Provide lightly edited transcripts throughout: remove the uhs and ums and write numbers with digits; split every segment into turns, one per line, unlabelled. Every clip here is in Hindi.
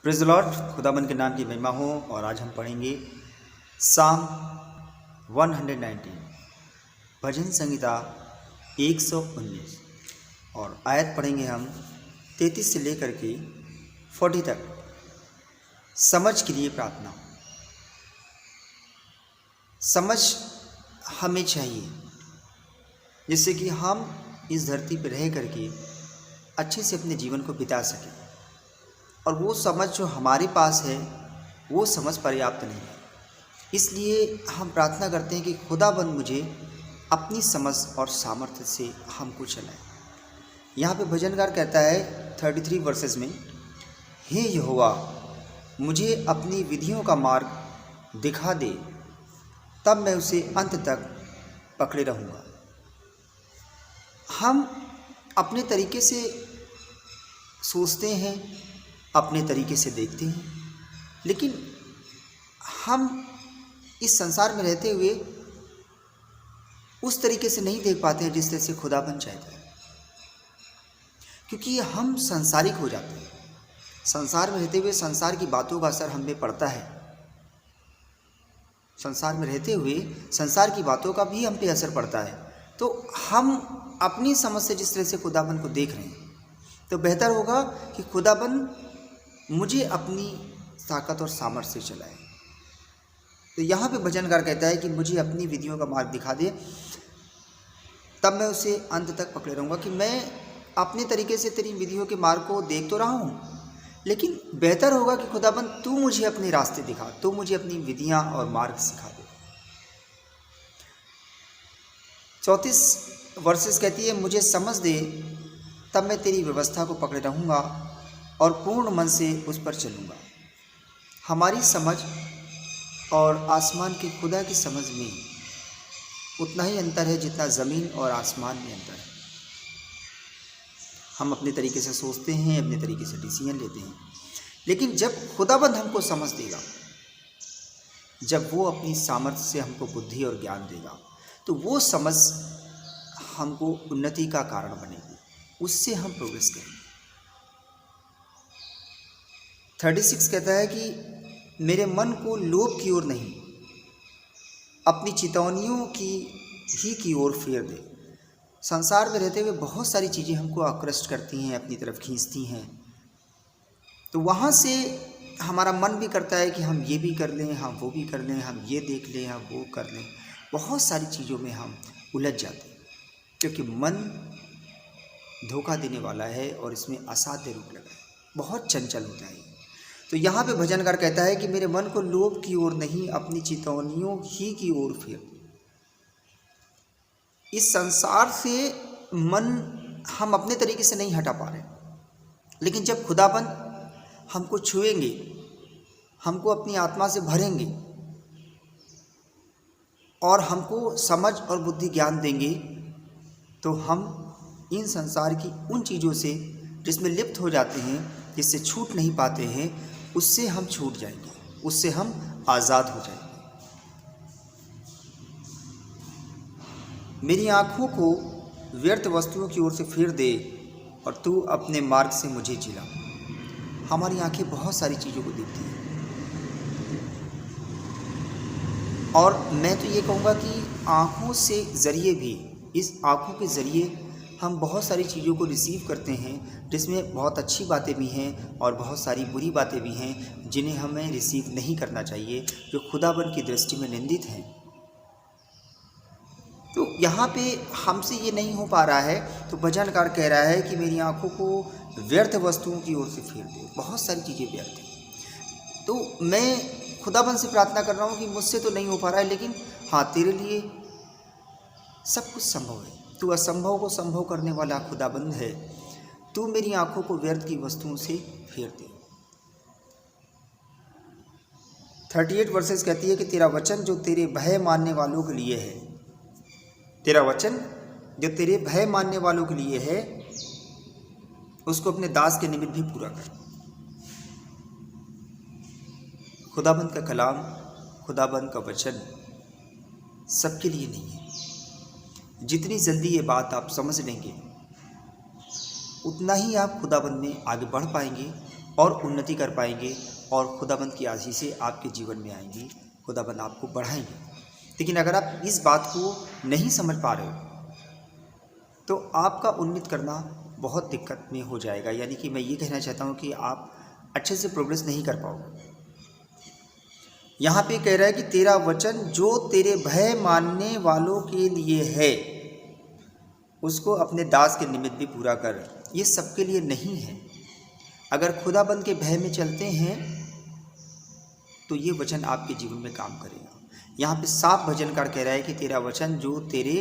Praise the Lord. खुदाबंद के नाम की महिमा हो। और आज हम पढ़ेंगे साम 119, भजन संहिता 119, और आयत पढ़ेंगे हम 33 से लेकर के 40 तक। समझ के लिए प्रार्थना। समझ हमें चाहिए जिससे कि हम इस धरती पर रह करके अच्छे से अपने जीवन को बिता सकें, और वो समझ जो हमारे पास है वो समझ पर्याप्त नहीं है। इसलिए हम प्रार्थना करते हैं कि खुदाबंद मुझे अपनी समझ और सामर्थ्य से हमको चलाए। यहाँ पे भजनकार कहता है 33 वर्सेस में, हे यहोवा मुझे अपनी विधियों का मार्ग दिखा दे, तब मैं उसे अंत तक पकड़े रहूँगा। हम अपने तरीके से सोचते हैं, अपने तरीके से देखते हैं, लेकिन हम इस संसार में रहते हुए उस तरीके से नहीं देख पाते हैं जिस तरह से खुदाबंद चाहता है, क्योंकि हम संसारिक हो जाते हैं। संसार में रहते हुए संसार की बातों का असर हम में पड़ता है। संसार में रहते हुए संसार की बातों का भी हम पे असर पड़ता है। तो हम अपनी समझ से जिस तरह से खुदाबंद को देख रहे हैं, तो बेहतर होगा कि खुदाबंद मुझे अपनी ताकत और सामर्थ्य से चलाए। तो यहाँ पे भजनकार कहता है कि मुझे अपनी विधियों का मार्ग दिखा दे, तब मैं उसे अंत तक पकड़े रहूँगा। कि मैं अपने तरीके से तेरी विधियों के मार्ग को देख तो रहा हूँ, लेकिन बेहतर होगा कि खुदाबंद तू मुझे अपने रास्ते दिखा, तू मुझे अपनी विधियाँ और मार्ग सिखा दे। 34 वर्सेस कहती है, मुझे समझ दे, तब मैं तेरी व्यवस्था को पकड़े रहूँगा और पूर्ण मन से उस पर चलूँगा। हमारी समझ और आसमान के खुदा की समझ में उतना ही अंतर है जितना ज़मीन और आसमान में अंतर है। हम अपने तरीके से सोचते हैं, अपने तरीके से डिसीजन लेते हैं, लेकिन जब खुदाबंद हमको समझ देगा, जब वो अपनी सामर्थ्य से हमको बुद्धि और ज्ञान देगा, तो वो समझ हमको उन्नति का कारण बनेगी, उससे हम प्रोग्रेस करेंगे। 36 कहता है कि मेरे मन को लोभ की ओर नहीं, अपनी चितौनियों की ओर फेर दे। संसार में रहते हुए बहुत सारी चीज़ें हमको आकृष्ट करती हैं, अपनी तरफ खींचती हैं, तो वहाँ से हमारा मन भी करता है कि हम ये भी कर लें, हम वो भी कर लें, हम ये देख लें, हम वो कर लें। बहुत सारी चीज़ों में हम उलझ जाते हैं, क्योंकि मन धोखा देने वाला है और इसमें असाध्य रूप लगा है, बहुत चंचल होता है। तो यहाँ पे भजनकार कहता है कि मेरे मन को लोभ की ओर नहीं, अपनी चितौनियों ही की ओर फेर। इस संसार से मन हम अपने तरीके से नहीं हटा पा रहे, लेकिन जब खुदाबंद हमको छुएंगे, हमको अपनी आत्मा से भरेंगे और हमको समझ और बुद्धि ज्ञान देंगे, तो हम इन संसार की उन चीज़ों से जिसमें लिप्त हो जाते हैं, जिससे छूट नहीं पाते हैं, उससे हम छूट जाएंगे, उससे हम आज़ाद हो जाएंगे। मेरी आँखों को व्यर्थ वस्तुओं की ओर से फेर दे और तू अपने मार्ग से मुझे जिला। हमारी आँखें बहुत सारी चीज़ों को देखती हैं, और मैं तो ये कहूँगा कि आँखों से ज़रिए भी, इस आँखों के ज़रिए हम बहुत सारी चीज़ों को रिसीव करते हैं, जिसमें बहुत अच्छी बातें भी हैं और बहुत सारी बुरी बातें भी हैं, जिन्हें हमें रिसीव नहीं करना चाहिए, जो खुदाबंद की दृष्टि में निंदित हैं। तो यहाँ पे हमसे ये नहीं हो पा रहा है, तो भजनकार कह रहा है कि मेरी आँखों को व्यर्थ वस्तुओं की ओर से फेर दे। बहुत सारी चीज़ें व्यर्थ हैं, तो मैं खुदाबंद से प्रार्थना कर रहा हूँ कि मुझसे तो नहीं हो पा रहा है, लेकिन हाँ, तेरे लिए सब कुछ संभव है। तू असंभव को संभव करने वाला खुदाबंद है। तू मेरी आँखों को व्यर्थ की वस्तुओं से फेर दे। 38 वर्सेस कहती है कि तेरा वचन जो तेरे भय मानने वालों के लिए है, तेरा वचन जो तेरे भय मानने वालों के लिए है, उसको अपने दास के निमित्त भी पूरा कर। खुदाबंद का कलाम, खुदाबंद का वचन सबके लिए नहीं है। जितनी जल्दी ये बात आप समझ लेंगे, उतना ही आप खुदाबंद में आगे बढ़ पाएंगे और उन्नति कर पाएंगे और खुदाबंद की आशीषें आपके जीवन में आएंगी, खुदाबंद आपको बढ़ाएंगे। लेकिन अगर आप इस बात को नहीं समझ पा रहे हो तो आपका उन्नत करना बहुत दिक्कत में हो जाएगा। यानी कि मैं ये कहना चाहता हूँ कि आप अच्छे से प्रोग्रेस नहीं कर पाओगे। यहाँ पे कह रहा है कि तेरा वचन जो तेरे भय मानने वालों के लिए है उसको अपने दास के निमित्त भी पूरा कर। ये सबके लिए नहीं है। अगर खुदाबंद के भय में चलते हैं तो ये वचन आपके जीवन में काम करेगा। यहाँ पे साफ भजनकार कह रहा है कि तेरा वचन जो तेरे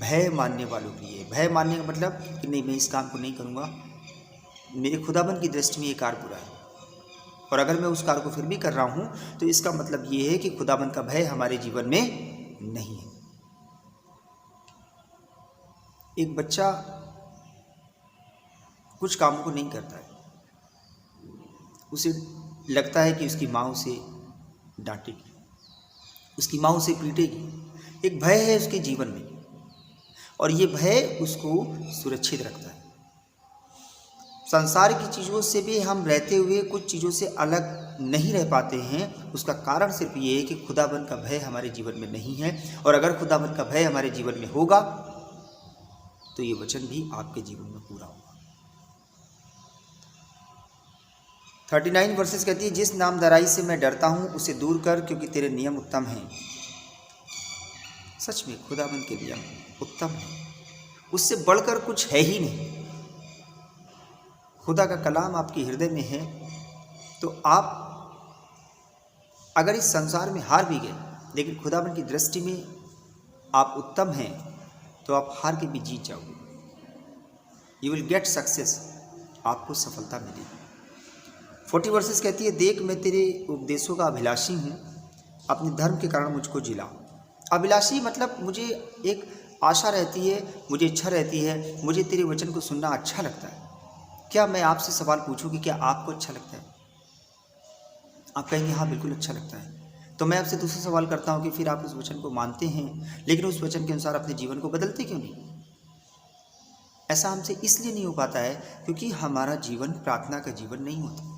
भय मानने वालों के लिए। भय मानने का मतलब कि नहीं, मैं इस काम को नहीं करूँगा, मेरे खुदाबंद की दृष्टि में ये कार्य बुरा है, और अगर मैं उस कार्य को फिर भी कर रहा हूँ तो इसका मतलब ये है कि खुदाबंद का भय हमारे जीवन में नहीं है। एक बच्चा कुछ कामों को नहीं करता है, उसे लगता है कि उसकी माँ उसे डांटेगी, उसकी माँ उसे पीटेगी। एक भय है उसके जीवन में और ये भय उसको सुरक्षित रखता है। संसार की चीज़ों से भी हम रहते हुए कुछ चीज़ों से अलग नहीं रह पाते हैं। उसका कारण सिर्फ ये है कि खुदाबंद का भय हमारे जीवन में नहीं है, और अगर खुदाबंद का भय हमारे जीवन में होगा तो ये वचन भी आपके जीवन में पूरा होगा। 39 वर्सेस कहती है, जिस नामधराई से मैं डरता हूँ उसे दूर कर, क्योंकि तेरे नियम उत्तम हैं। सच में खुदाबंद के नियम उत्तम है, उससे बढ़कर कुछ है ही नहीं। खुदा का कलाम आपके हृदय में है तो आप अगर इस संसार में हार भी गए लेकिन खुदाबंद की दृष्टि में आप उत्तम हैं तो आप हार के भी जीत जाओगे। यू विल गेट सक्सेस, आपको सफलता मिलेगी। 40 वर्सेस कहती है, देख मैं तेरे उपदेशों का अभिलाषी हूँ, अपने धर्म के कारण मुझको जिला। अभिलाषी मतलब मुझे एक आशा रहती है, मुझे इच्छा रहती है, मुझे तेरे वचन को सुनना अच्छा लगता है। क्या मैं आपसे सवाल पूछूं कि क्या आपको अच्छा लगता है? आप कहेंगे हाँ बिल्कुल अच्छा लगता है। तो मैं आपसे दूसरा सवाल करता हूँ कि फिर आप उस वचन को मानते हैं लेकिन उस वचन के अनुसार अपने जीवन को बदलते क्यों नहीं? ऐसा हमसे इसलिए नहीं हो पाता है क्योंकि हमारा जीवन प्रार्थना का जीवन नहीं होता।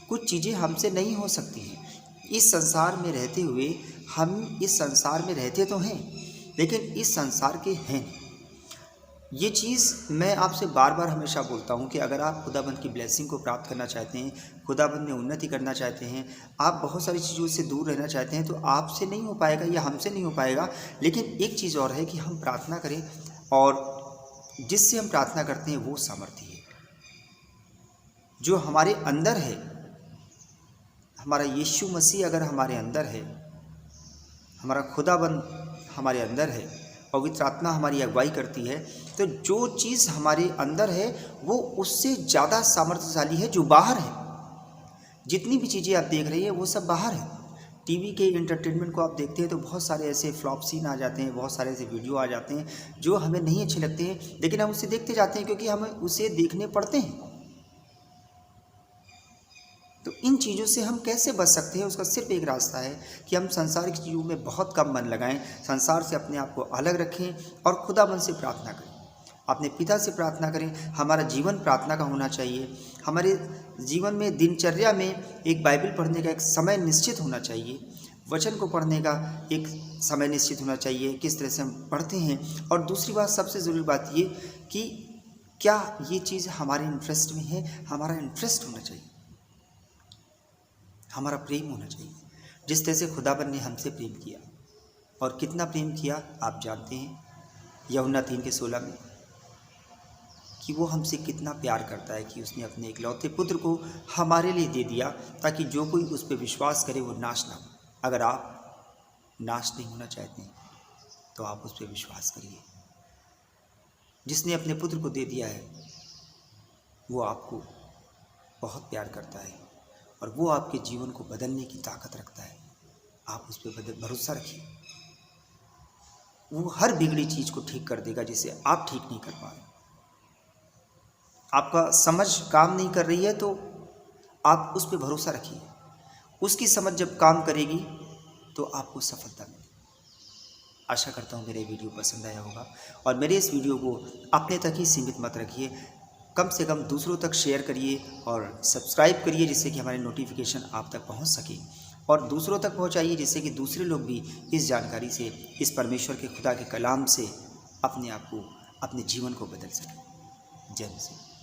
कुछ चीज़ें हमसे नहीं हो सकती हैं। इस संसार में रहते हुए हम इस संसार में रहते तो हैं लेकिन इस संसार के हैं। ये चीज़ मैं आपसे बार बार हमेशा बोलता हूँ कि अगर आप खुदाबंद की ब्लेसिंग को प्राप्त करना चाहते हैं, खुदाबंद में उन्नति करना चाहते हैं, आप बहुत सारी चीज़ों से दूर रहना चाहते हैं तो आपसे नहीं हो पाएगा या हमसे नहीं हो पाएगा। लेकिन एक चीज़ और है कि हम प्रार्थना करें और जिससे हम प्रार्थना करते हैं वो सामर्थ्य है जो हमारे अंदर है। हमारा यीशु मसीह अगर हमारे अंदर है, हमारा खुदाबंद हमारे अंदर है, पवित्र आत्मा हमारी अगुवाई करती है, तो जो चीज़ हमारे अंदर है वो उससे ज़्यादा सामर्थ्यशाली है जो बाहर है। जितनी भी चीज़ें आप देख रही हैं वो सब बाहर है। टीवी के एंटरटेनमेंट को आप देखते हैं तो बहुत सारे ऐसे फ्लॉप सीन आ जाते हैं, बहुत सारे ऐसे वीडियो आ जाते हैं जो हमें नहीं अच्छे लगते हैं लेकिन हम उसे देखते जाते हैं क्योंकि हमें उसे देखने पड़ते हैं। तो इन चीज़ों से हम कैसे बच सकते हैं? उसका सिर्फ एक रास्ता है कि हम संसार की चीज़ों में बहुत कम मन लगाएं, संसार से अपने आप को अलग रखें और खुदाबंद से प्रार्थना करें, अपने पिता से प्रार्थना करें। हमारा जीवन प्रार्थना का होना चाहिए। हमारे जीवन में दिनचर्या में एक बाइबल पढ़ने का एक समय निश्चित होना चाहिए, वचन को पढ़ने का एक समय निश्चित होना चाहिए, किस तरह से हम पढ़ते हैं। और दूसरी बात, सबसे ज़रूरी बात ये कि क्या ये चीज़ हमारे इंटरेस्ट में है? हमारा इंटरेस्ट होना चाहिए, हमारा प्रेम होना चाहिए। जिस तरह से खुदाबंद ने हमसे प्रेम किया, और कितना प्रेम किया आप जानते हैं, यूहन्ना 3:16 में, कि वो हमसे कितना प्यार करता है कि उसने अपने इकलौते पुत्र को हमारे लिए दे दिया ताकि जो कोई उस पर विश्वास करे वो नाश ना हो। अगर आप नाश नहीं होना चाहते हैं तो आप उस पर विश्वास करिए। जिसने अपने पुत्र को दे दिया है वो आपको बहुत प्यार करता है और वो आपके जीवन को बदलने की ताकत रखता है। आप उस पर भरोसा रखिए, वो हर बिगड़ी चीज़ को ठीक कर देगा जिसे आप ठीक नहीं कर पा रहे। आपका समझ काम नहीं कर रही है तो आप उस पर भरोसा रखिए, उसकी समझ जब काम करेगी तो आपको सफलता मिलेगी। आशा करता हूँ मेरा वीडियो पसंद आया होगा और मेरे इस वीडियो को अपने तक ही सीमित मत रखिए। कम से कम दूसरों तक शेयर करिए और सब्सक्राइब करिए, जिससे कि हमारे नोटिफिकेशन आप तक पहुंच सके, और दूसरों तक पहुंचाइए जिससे कि दूसरे लोग भी इस जानकारी से, इस परमेश्वर के खुदा के कलाम से अपने आप को, अपने जीवन को बदल सकें। जय मसीह।